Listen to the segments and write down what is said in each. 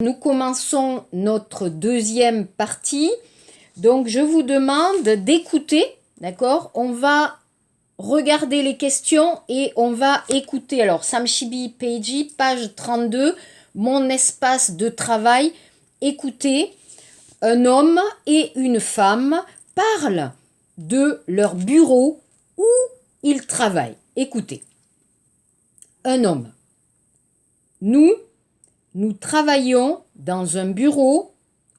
Nous commençons notre deuxième partie. Donc, je vous demande d'écouter, d'accord? On va regarder les questions et on va écouter. Alors, Samshibi Peiji, page 32, mon espace de travail. Écoutez, un homme et une femme parlent de leur bureau où ils travaillent. Écoutez. Un homme. Nous travaillons dans un bureau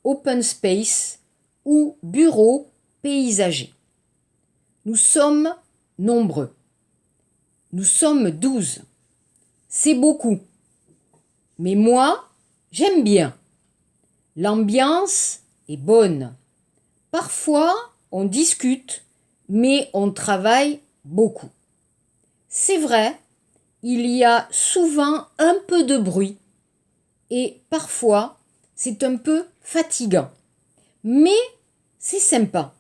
open space ou bureau paysager. Nous sommes nombreux. Nous sommes 12. C'est beaucoup. Mais moi, j'aime bien. L'ambiance est bonne. Parfois, on discute, mais on travaille beaucoup. C'est vrai, il y a souvent un peu de bruit. Et parfois, c'est un peu fatigant. Mais c'est sympa.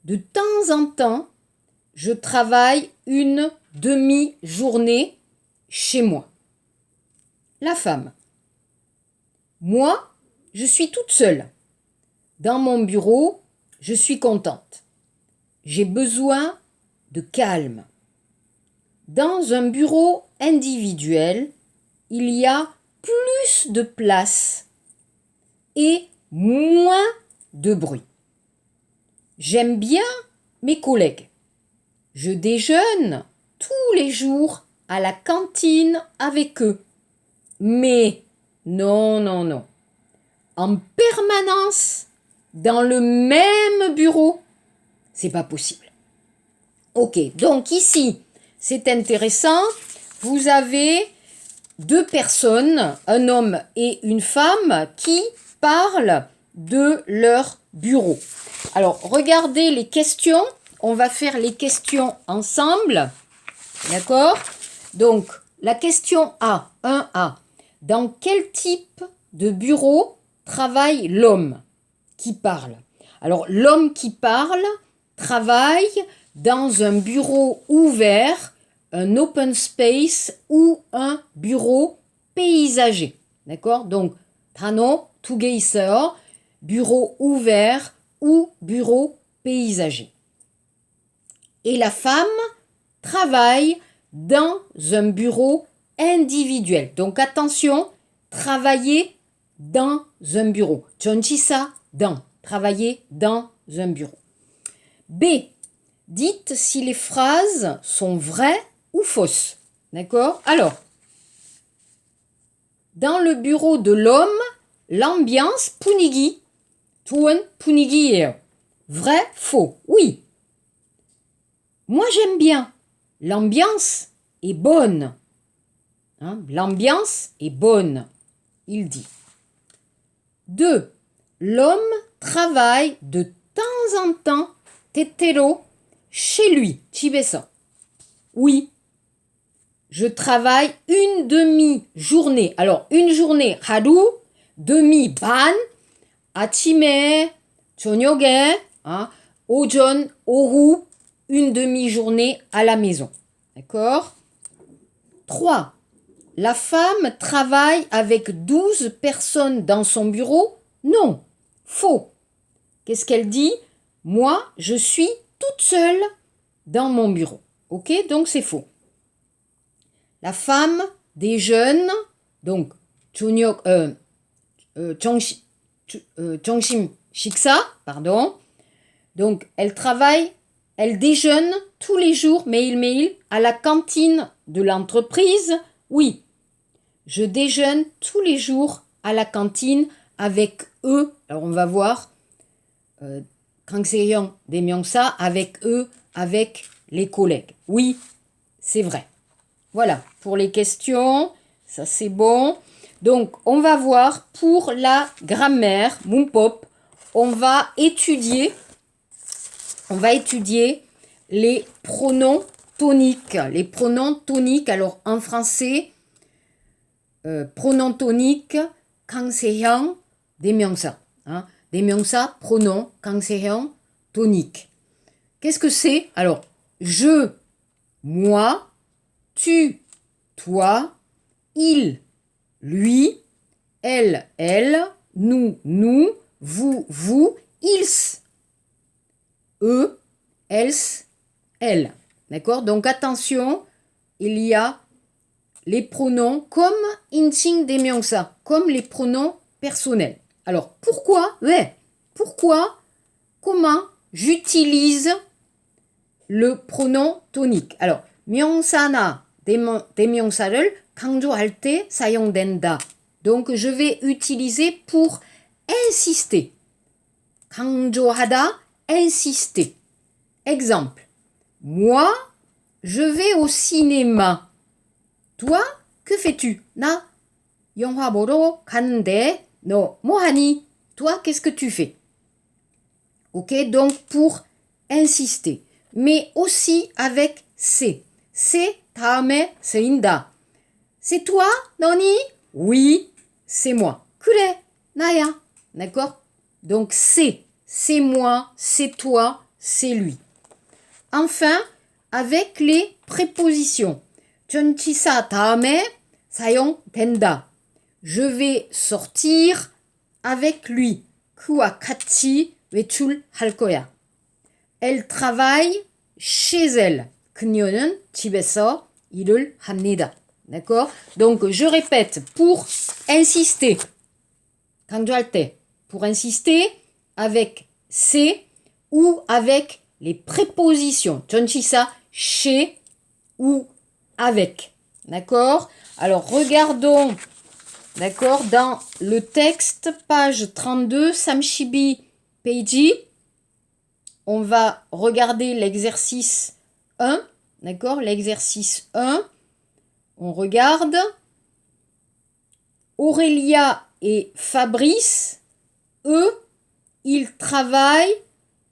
De temps en temps, je travaille une demi-journée chez moi. La femme. Moi, je suis toute seule. Dans mon bureau, je suis contente. J'ai besoin de calme. Dans un bureau individuel, il y a plus de place et moins de bruit. J'aime bien mes collègues. Je déjeune tous les jours à la cantine avec eux. Mais non. En permanence, dans le même bureau, c'est pas possible. Ok, donc ici, c'est intéressant. Vous avez deux personnes, un homme et une femme, qui parlent de leur bureau. Alors, regardez les questions. On va faire les questions ensemble. D'accord? Donc, la question A, 1A. Dans quel type de bureau travaille l'homme qui parle? Alors, l'homme qui parle travaille dans un bureau ouvert, un open space ou un bureau paysager. D'accord? Donc, Tano, Tugeiseo, bureau ouvert ou bureau paysager. Et la femme travaille dans un bureau individuel. Donc, attention, travailler dans un bureau. Chonchisa, dans. Travailler dans un bureau. B. Dites si les phrases sont vraies ou fausses. D'accord? Alors, dans le bureau de l'homme, l'ambiance punigi. Tuan punigi. Vrai, faux? Oui. Moi, j'aime bien. L'ambiance est bonne. Hein? L'ambiance est bonne, il dit. 2. L'homme travaille de temps en temps, tetero, chez lui, chibesa. Oui. Je travaille une demi-journée. Alors, une journée, haru, demi-ban, achime, chonyoge, hein, ojon, ohu, une demi-journée à la maison. D'accord? 3. La femme travaille avec 12 personnes dans son bureau? Non, faux. Qu'est-ce qu'elle dit? Moi, je suis toute seule dans mon bureau. Ok? Donc c'est faux. La femme déjeune, donc Jongsim Shiksa, pardon. Donc elle travaille, elle déjeune tous les jours, mail, à la cantine de l'entreprise. Oui, je déjeune tous les jours à la cantine avec eux. Alors on va voir, Kangseyon Demyongsa, avec eux, avec les collègues. Oui, c'est vrai. Voilà, pour les questions, ça c'est bon. Donc, on va voir pour la grammaire, Mumpop, on va étudier les pronoms toniques. Les pronoms toniques, alors en français, pronom tonique, Kangsehyang, Demyongsa. Hein, Demyongsa, pronom, Kangsehyang, tonique. Qu'est-ce que c'est? Alors, je, moi, tu, toi, il, lui, elle, nous, vous, ils, eux, elles, elles. D'accord? Donc attention, il y a les pronoms comme 인칭 대명사, comme les pronoms personnels. Alors pourquoi, comment j'utilise le pronom tonique? Alors 명사나 대명사를 강조할 때 사용된다. Donc je vais utiliser pour insister. 강조하다, insister. Exemple. Moi, je vais au cinéma. Toi, que fais-tu? 나 영화 보러 가는데 너 뭐하니? Toi, qu'est-ce que tu fais? Ok, donc pour insister. Mais aussi avec c'est. C'est 다음에 쓰인다. C'est toi, 너니? Oui, c'est moi. 그래, 나야. D'accord? Donc c'est moi, c'est toi, c'est lui. Enfin, avec les prépositions. 전치사 다음에 사용된다. Je vais sortir avec lui. 그와 같이 외출할 거야. Elle travaille chez elle. 그녀는 집에서 일을 합니다. D'accord? Donc, je répète, pour insister, 강조할 때, pour insister, avec c'est ou avec les prépositions. 전치사 chez ou avec. D'accord? Alors, regardons, d'accord, dans le texte, page 32, Samshibi Peiji. On va regarder l'exercice 1. D'accord? L'exercice 1. On regarde. Aurélia et Fabrice, eux, ils travaillent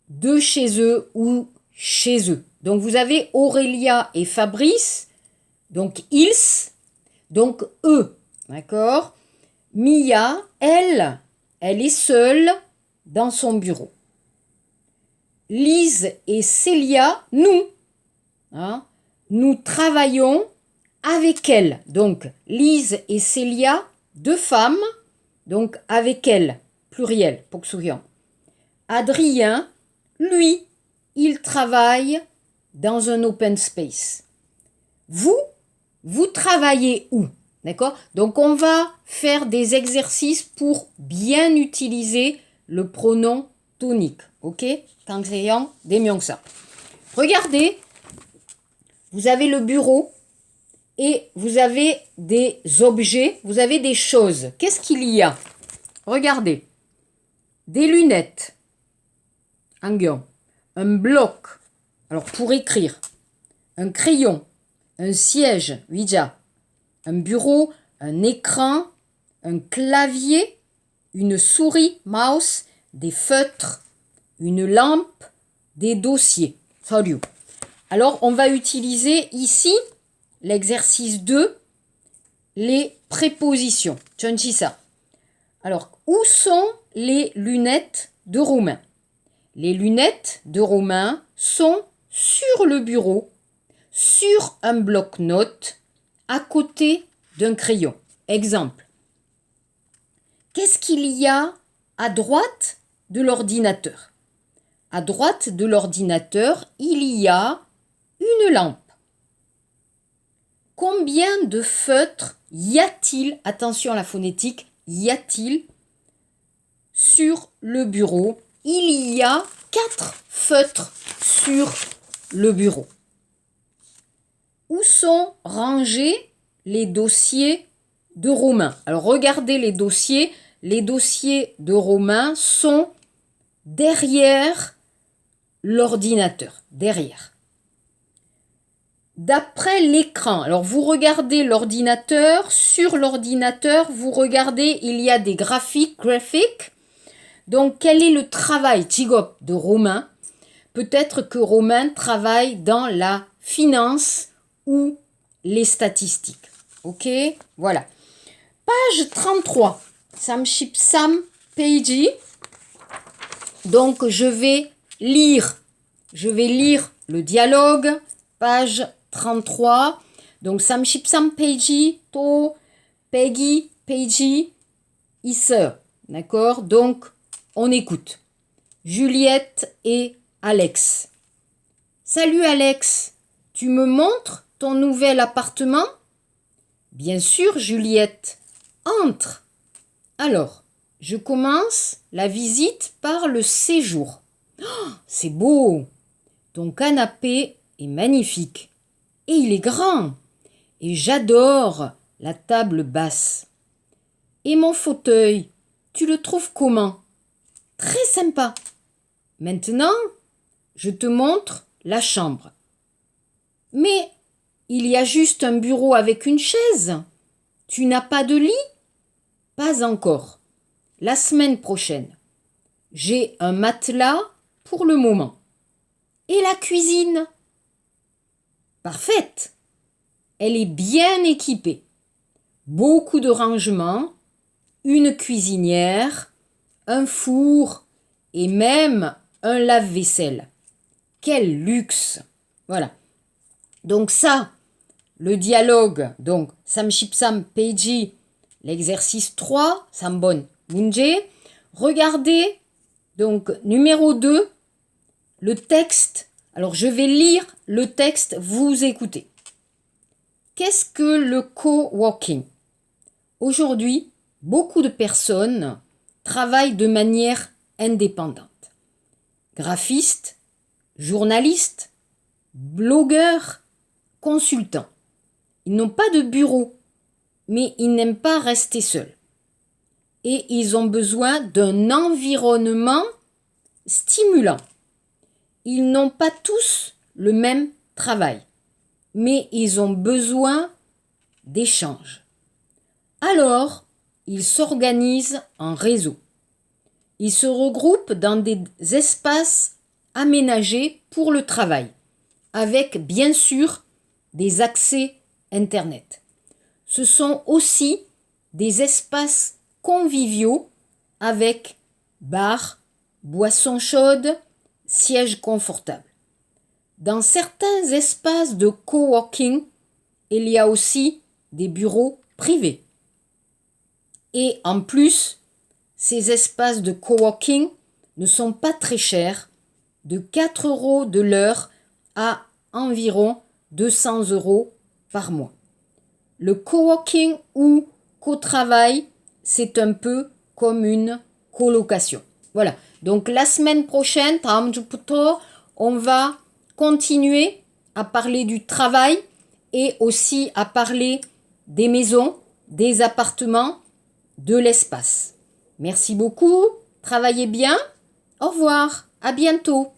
de chez eux ou chez eux. Donc, vous avez Aurélia et Fabrice. Donc, ils, donc eux, d'accord? Mia, elle est seule dans son bureau. Lise et Célia, nous, hein, nous travaillons avec elle. Donc, Lise et Célia, deux femmes, donc avec elle, pluriel, poksuhyang. Adrien, lui, il travaille dans un open space. Vous travaillez où? D'accord? Donc, on va faire des exercices pour bien utiliser le pronom tonique. Ok? 강세형 대명사. Regardez, vous avez le bureau et vous avez des objets, vous avez des choses. Qu'est-ce qu'il y a? Regardez. Des lunettes. 안경. Un bloc. Alors, pour écrire. Un crayon. Un siège, 의자, un bureau, un écran, un clavier, une souris, mouse, des feutres, une lampe, des dossiers, 서류. Alors, on va utiliser ici, l'exercice 2, les prépositions, 전치사. Alors, où sont les lunettes de Romain? Les lunettes de Romain sont sur le bureau, sur un bloc-notes, à côté d'un crayon. Exemple. Qu'est-ce qu'il y a à droite de l'ordinateur? À droite de l'ordinateur, il y a une lampe. Combien de feutres y a-t-il, attention à la phonétique, y a-t-il sur le bureau? Il y a 4 feutres sur le bureau. Où sont rangés les dossiers de Romain? Alors, regardez les dossiers. Les dossiers de Romain sont derrière l'ordinateur. Derrière. D'après l'écran. Alors, vous regardez l'ordinateur. Sur l'ordinateur, vous regardez, il y a des graphiques. Donc, quel est le travail, 직업, de Romain? Peut-être que Romain travaille dans la finance ou les statistiques. Ok, voilà. Page 33. Samshipsam Peiji. Donc, je vais lire le dialogue. Page 33. Donc, Samshipsam Peiji, to, Peggy, Peiji. ist. D'accord? Donc, on écoute. Juliette et Alex. Salut Alex, tu me montres ton nouvel appartement? Bien sûr, Juliette. Entre. Alors, je commence la visite par le séjour. Oh, c'est beau. Ton canapé est magnifique. Et il est grand. Et j'adore la table basse. Et mon fauteuil, tu le trouves comment? Très sympa. Maintenant, je te montre la chambre. Mais il y a juste un bureau avec une chaise. Tu n'as pas de lit? Pas encore. La semaine prochaine. J'ai un matelas pour le moment. Et la cuisine? Parfaite. Elle est bien équipée. Beaucoup de rangements, une cuisinière, un four et même un lave-vaisselle. Quel luxe! Voilà. Donc ça, le dialogue, donc Samshipsam Peiji, l'exercice 3, Sambon Munje. Regardez, donc numéro 2, le texte. Alors je vais lire le texte, vous écoutez. Qu'est-ce que le coworking? Aujourd'hui, beaucoup de personnes travaillent de manière indépendante. Graphistes, journalistes, blogueurs, consultants. Ils n'ont pas de bureau, mais ils n'aiment pas rester seuls. Et ils ont besoin d'un environnement stimulant. Ils n'ont pas tous le même travail, mais ils ont besoin d'échanges. Alors, ils s'organisent en réseau. Ils se regroupent dans des espaces aménagés pour le travail, avec bien sûr des accès Internet. Ce sont aussi des espaces conviviaux avec bar, boissons chaudes, sièges confortables. Dans certains espaces de coworking, il y a aussi des bureaux privés. Et en plus, ces espaces de coworking ne sont pas très chers, de 4 € de l'heure à environ 200 € par mois. Le coworking ou co-travail, c'est un peu comme une colocation. Voilà, donc la semaine prochaine, on va continuer à parler du travail et aussi à parler des maisons, des appartements, de l'espace. Merci beaucoup, travaillez bien, au revoir, à bientôt.